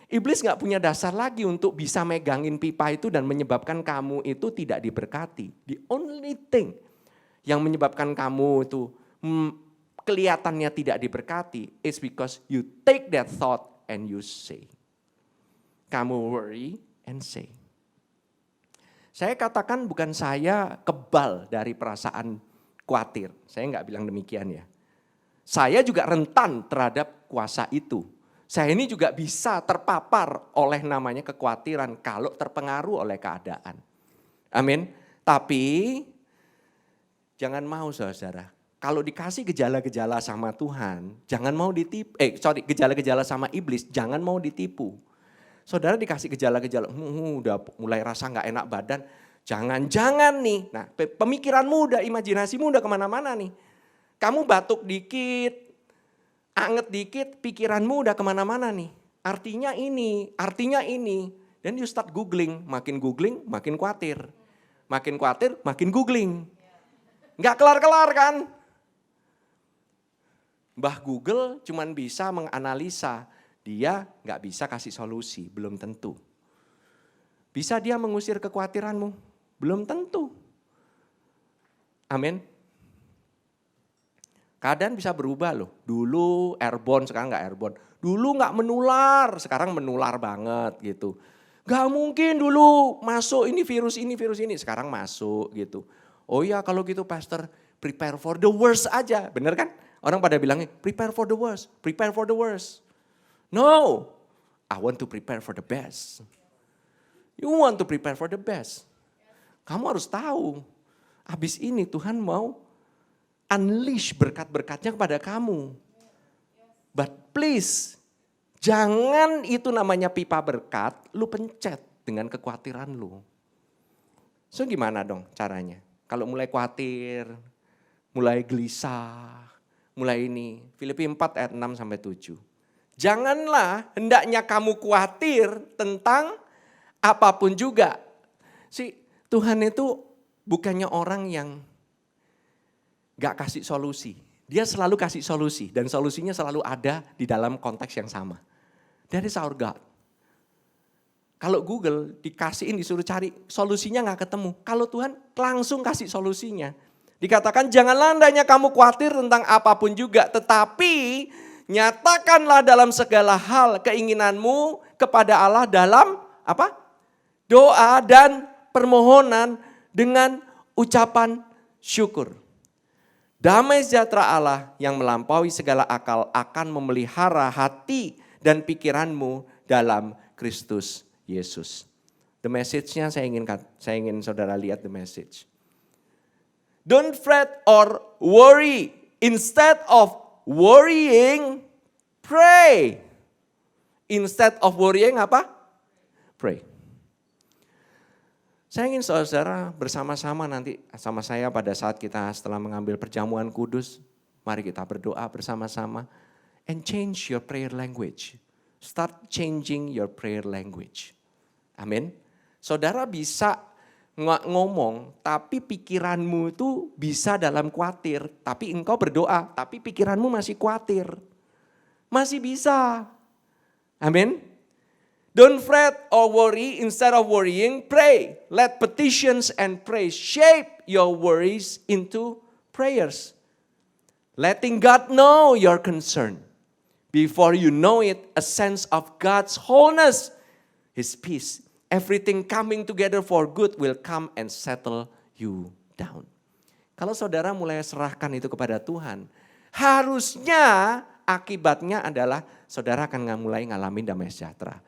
Iblis gak punya dasar lagi untuk bisa megangin pipa itu dan menyebabkan kamu itu tidak diberkati. The only thing yang menyebabkan kamu itu kelihatannya tidak diberkati is because you take that thought and you say. Kamu worry and say. Saya katakan bukan saya kebal dari perasaan khawatir. Saya gak bilang demikian ya. Saya juga rentan terhadap kuasa itu. Saya ini juga bisa terpapar oleh namanya kekhawatiran kalau terpengaruh oleh keadaan. Amin. Tapi jangan mau saudara. Kalau dikasih gejala-gejala sama Tuhan, jangan mau ditipu. Gejala-gejala sama iblis, jangan mau ditipu. Saudara dikasih gejala-gejala, udah mulai rasa gak enak badan. Jangan-jangan nih, nah pemikiranmu udah, imajinasimu udah kemana-mana nih. Kamu batuk dikit, anget dikit, pikiranmu udah kemana-mana nih. Artinya ini. Dan you start googling, makin khawatir. Makin khawatir, makin googling. Nggak kelar-kelar kan? Mbah Google cuman bisa menganalisa, dia nggak bisa kasih solusi, belum tentu. Bisa dia mengusir kekhawatiranmu? Belum tentu. Amin. Keadaan bisa berubah loh. Dulu airborne, sekarang gak airborne. Dulu gak menular, sekarang menular banget gitu. Gak mungkin dulu masuk ini virus ini, sekarang masuk gitu. Oh iya kalau gitu pastor, prepare for the worst aja. Bener kan? Orang pada bilangnya prepare for the worst, prepare for the worst. No, I want to prepare for the best. You want to prepare for the best. Kamu harus tahu, habis ini Tuhan mau unleash berkat-berkatnya kepada kamu. But please, jangan itu namanya pipa berkat, lu pencet dengan kekhawatiran lu. So gimana dong caranya? Kalau mulai khawatir, mulai gelisah, mulai ini. Filipi 4 ayat 6-7. Janganlah hendaknya kamu khawatir tentang apapun juga. Tuhan itu bukannya orang yang gak kasih solusi. Dia selalu kasih solusi dan solusinya selalu ada di dalam konteks yang sama. That is our God. Kalau Google dikasihin disuruh cari solusinya gak ketemu. Kalau Tuhan langsung kasih solusinya. Dikatakan janganlah hendaknya kamu khawatir tentang apapun juga, tetapi nyatakanlah dalam segala hal keinginanmu kepada Allah dalam apa? Doa dan permohonan dengan ucapan syukur. Damai sejahtera Allah yang melampaui segala akal akan memelihara hati dan pikiranmu dalam Kristus Yesus. The message-nya saya ingin saudara lihat the message. Don't fret or worry. Instead of worrying, pray. Instead of worrying apa? Pray. Saya ingin saudara bersama-sama nanti sama saya pada saat kita setelah mengambil perjamuan kudus. Mari kita berdoa bersama-sama. And change your prayer language. Start changing your prayer language. Amin. Saudara bisa ngomong tapi pikiranmu itu bisa dalam khawatir. Tapi engkau berdoa tapi pikiranmu masih khawatir. Masih bisa. Amin. Don't fret or worry, instead of worrying, pray. Let petitions and praise shape your worries into prayers. Letting God know your concern. Before you know it, a sense of God's wholeness, His peace, everything coming together for good will come and settle you down. Kalau saudara mulai serahkan itu kepada Tuhan, harusnya akibatnya adalah saudara akan mulai ngalamin damai sejahtera.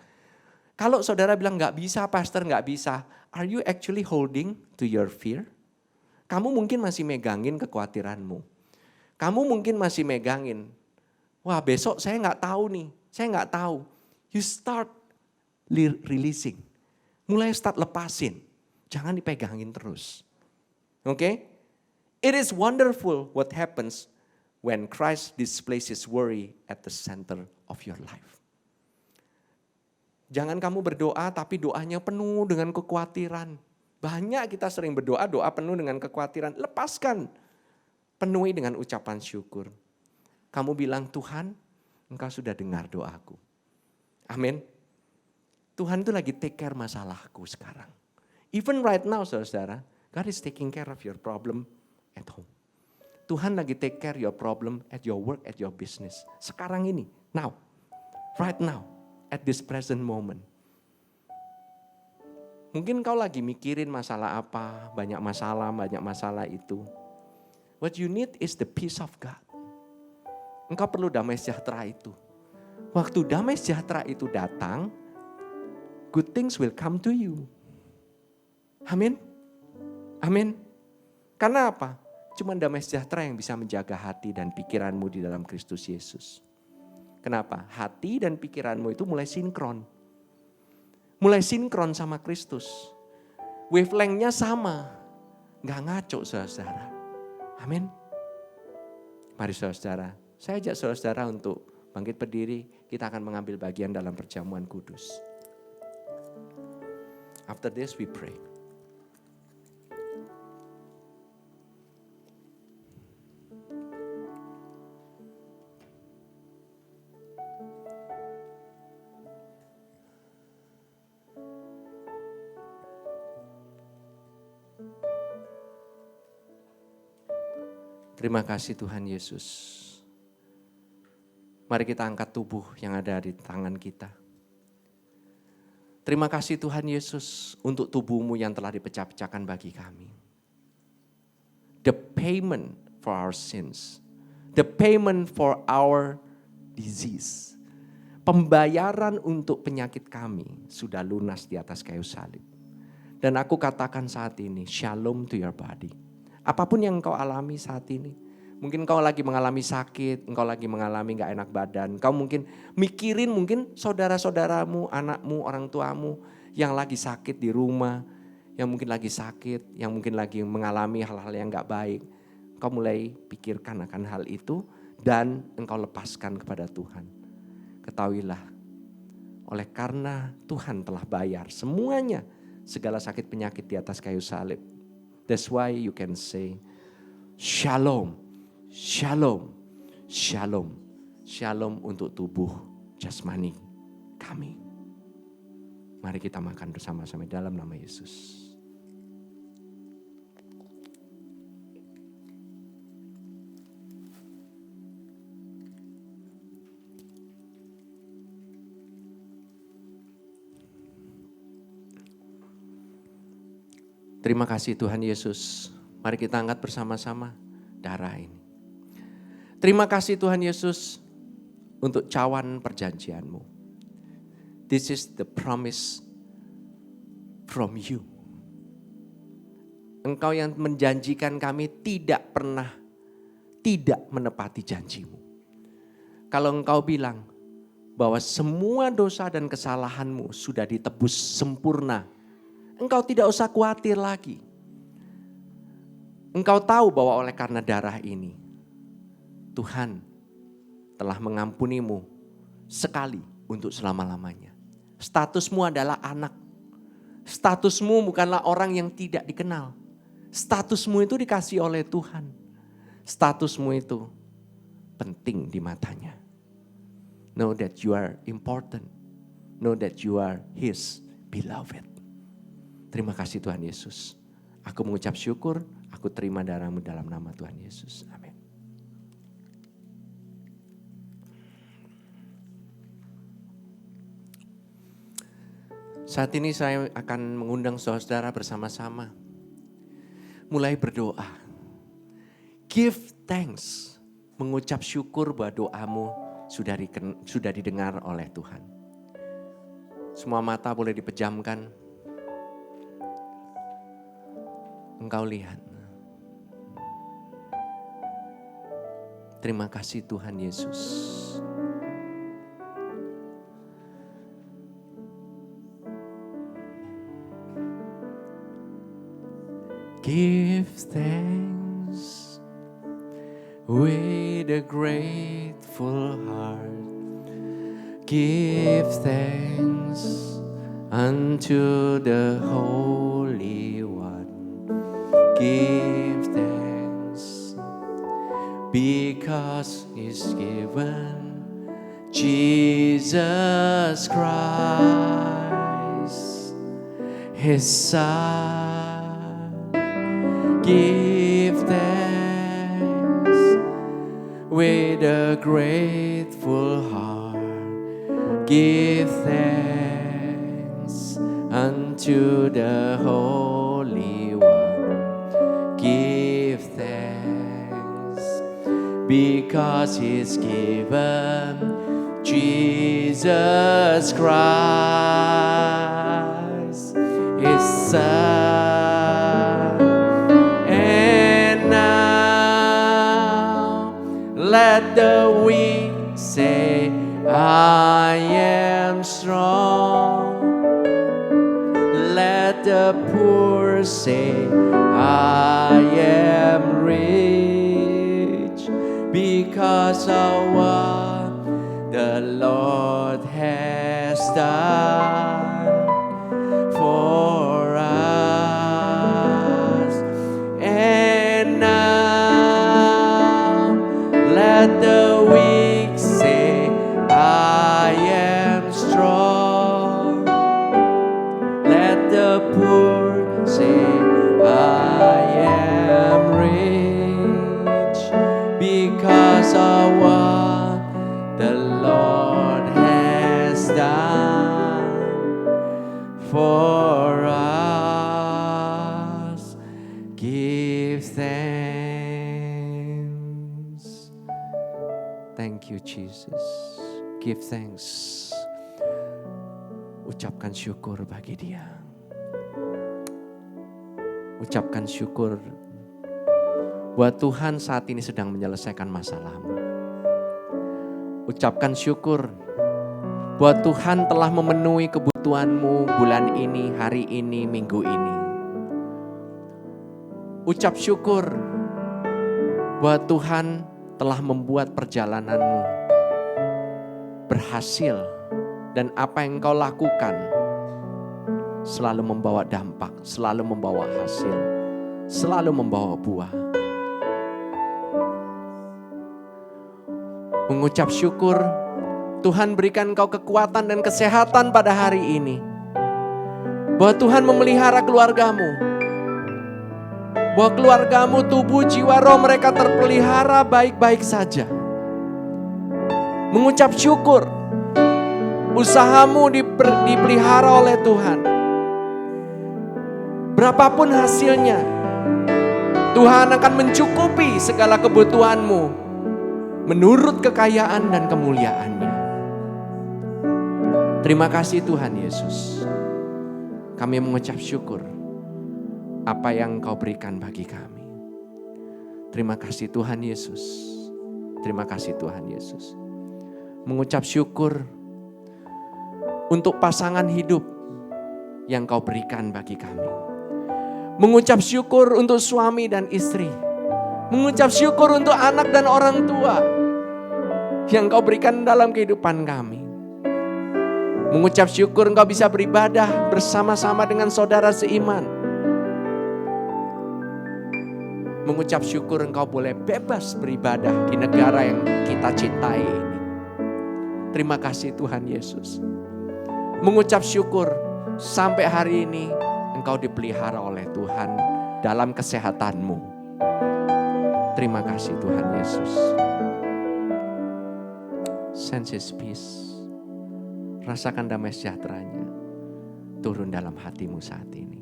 Kalau saudara bilang nggak bisa, pastor nggak bisa, are you actually holding to your fear? Kamu mungkin masih megangin kekhawatiranmu. Kamu mungkin masih megangin, wah besok saya nggak tahu nih, saya nggak tahu. You start releasing, mulai start lepasin, jangan dipegangin terus. Oke? It is wonderful what happens when Christ displays His worry at the center of your life. Jangan kamu berdoa tapi doanya penuh dengan kekhawatiran. Banyak kita sering berdoa, doa penuh dengan kekhawatiran. Lepaskan, penuhi dengan ucapan syukur. Kamu bilang, Tuhan, Engkau sudah dengar doaku. Amin. Tuhan itu lagi take care masalahku sekarang. Even right now saudara, God is taking care of your problem at home. Tuhan lagi take care your problem at your work, at your business. Sekarang ini, now, right now. At this present moment. Mungkin kau lagi mikirin masalah apa, banyak masalah itu. What you need is the peace of God. Engkau perlu damai sejahtera itu. Waktu damai sejahtera itu datang, good things will come to you. Amin. Amin. Karena apa? Cuma damai sejahtera yang bisa menjaga hati dan pikiranmu di dalam Kristus Yesus. Kenapa? Hati dan pikiranmu itu mulai sinkron. Mulai sinkron sama Kristus. Wavelength-nya sama. Gak ngaco saudara. Amin. Mari saudara. Saya ajak saudara untuk bangkit berdiri. Kita akan mengambil bagian dalam perjamuan kudus. After this we pray. Terima kasih Tuhan Yesus. Mari kita angkat tubuh yang ada di tangan kita. Terima kasih Tuhan Yesus untuk tubuhmu yang telah dipecah-pecahkan bagi kami. The payment for our sins. The payment for our disease. Pembayaran untuk penyakit kami sudah lunas di atas kayu salib. Dan aku katakan saat ini, shalom to your body. Apapun yang engkau alami saat ini. Mungkin engkau lagi mengalami sakit, engkau lagi mengalami gak enak badan. Engkau mungkin mikirin mungkin saudara-saudaramu, anakmu, orang tuamu yang lagi sakit di rumah. Yang mungkin lagi sakit, yang mungkin lagi mengalami hal-hal yang gak baik. Engkau mulai pikirkan akan hal itu dan engkau lepaskan kepada Tuhan. Ketahuilah, oleh karena Tuhan telah bayar semuanya, segala sakit penyakit di atas kayu salib. That's why you can say, shalom, shalom, shalom, shalom untuk tubuh jasmani kami. Mari kita makan bersama-sama dalam nama Yesus. Terima kasih Tuhan Yesus. Mari kita angkat bersama-sama darah ini. Terima kasih Tuhan Yesus untuk cawan perjanjian-Mu. This is the promise from you. Engkau yang menjanjikan kami tidak pernah tidak menepati janji-Mu. Kalau Engkau bilang bahwa semua dosa dan kesalahan-Mu sudah ditebus sempurna, Engkau tidak usah khawatir lagi. Engkau tahu bahwa oleh karena darah ini, Tuhan telah mengampunimu sekali untuk selama-lamanya. Statusmu adalah anak. Statusmu bukanlah orang yang tidak dikenal. Statusmu itu dikasih oleh Tuhan. Statusmu itu penting di matanya. Know that you are important. Know that you are His beloved. Terima kasih Tuhan Yesus. Aku mengucap syukur, aku terima darah-Mu dalam nama Tuhan Yesus. Amin. Saat ini saya akan mengundang saudara bersama-sama. Mulai berdoa. Give thanks. Mengucap syukur bahwa doamu sudah didengar oleh Tuhan. Semua mata boleh dipejamkan. Engkau lihat. Terima kasih Tuhan Yesus. Give thanks with a grateful heart. Give thanks unto the Holy One. Give thanks because He's given Jesus Christ, His Son. Give thanks with a grateful heart. Give thanks unto the Holy One. Give thanks because He's given Jesus Christ, His Son. And now let the weak say, I am strong. Let the poor say, I am rich, because of what the Lord has done for us. And now let the weak say, I am strong. Let the poor say, I am rich, because of what the Lord has done for us. Give thanks. Thank you, Jesus. Give thanks. Ucapkan syukur bagi Dia. Ucapkan syukur bahwa Tuhan saat ini sedang menyelesaikan masalahmu. Ucapkan syukur bahwa Tuhan telah memenuhi kebutuhanmu bulan ini, hari ini, minggu ini. Ucap syukur bahwa Tuhan telah membuat perjalananmu berhasil, dan apa yang kau lakukan selalu membawa dampak, selalu membawa hasil, selalu membawa buah. Mengucap syukur, Tuhan berikan kau kekuatan dan kesehatan pada hari ini. Bahwa Tuhan memelihara keluargamu. Bahwa keluargamu, tubuh, jiwa, roh mereka terpelihara baik-baik saja. Mengucap syukur, usahamu dipelihara oleh Tuhan. Berapapun hasilnya, Tuhan akan mencukupi segala kebutuhanmu menurut kekayaan dan kemuliaan-Nya. Terima kasih Tuhan Yesus. Kami mengucap syukur apa yang Engkau berikan bagi kami. Terima kasih Tuhan Yesus. Terima kasih Tuhan Yesus. Mengucap syukur untuk pasangan hidup yang Kau berikan bagi kami. Mengucap syukur untuk suami dan istri. Mengucap syukur untuk anak dan orang tua yang Kau berikan dalam kehidupan kami. Mengucap syukur Engkau bisa beribadah bersama-sama dengan saudara seiman. Mengucap syukur Engkau boleh bebas beribadah di negara yang kita cintai ini. Terima kasih Tuhan Yesus. Mengucap syukur sampai hari ini Engkau dipelihara oleh Tuhan dalam kesehatan-Mu. Terima kasih Tuhan Yesus. Sense His peace. Rasakan damai sejahtera-Nya turun dalam hatimu saat ini.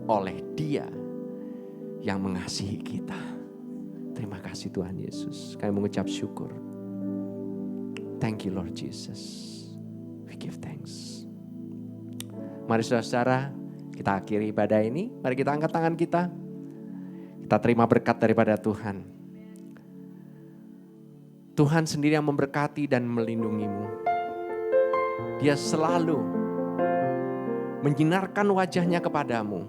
Oleh Dia yang mengasihi kita. Terima kasih Tuhan Yesus. Kami mengucap syukur. Thank you Lord Jesus. We give thanks. Mari saudara-saudara, kita akhiri ibadah ini. Mari kita angkat tangan kita. Kita terima berkat daripada Tuhan. Tuhan sendiri yang memberkati dan melindungimu. Dia selalu menyinarkan wajahnya kepadamu.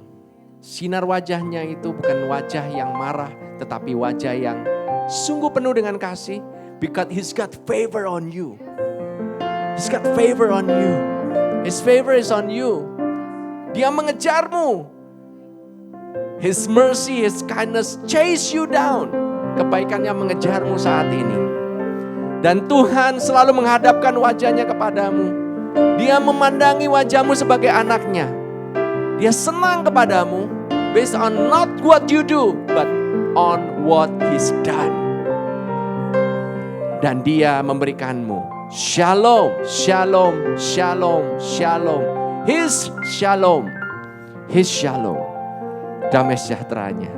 Sinar wajahnya itu bukan wajah yang marah, tetapi wajah yang sungguh penuh dengan kasih. Because He's got favor on you. He's got favor on you. His favor is on you. Dia mengejarmu. His mercy, His kindness chase you down. Kebaikannya mengejarmu saat ini. Dan Tuhan selalu menghadapkan wajahnya kepadamu. Dia memandangi wajahmu sebagai anaknya. Dia senang kepadamu. Based on not what you do, but on what He's done. Dan Dia memberikanmu shalom, shalom, shalom, shalom. His shalom, His shalom. Damai sejahtera-Nya.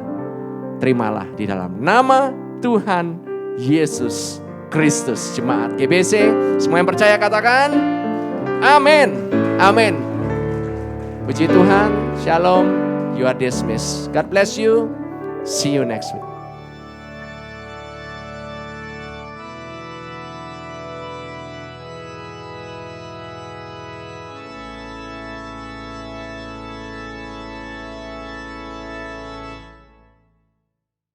Terimalah di dalam nama Tuhan Yesus Kristus. Jemaat GBC, semua yang percaya katakan amin. Amin. Puji Tuhan. Shalom. You are dismissed. God bless you. See you next week.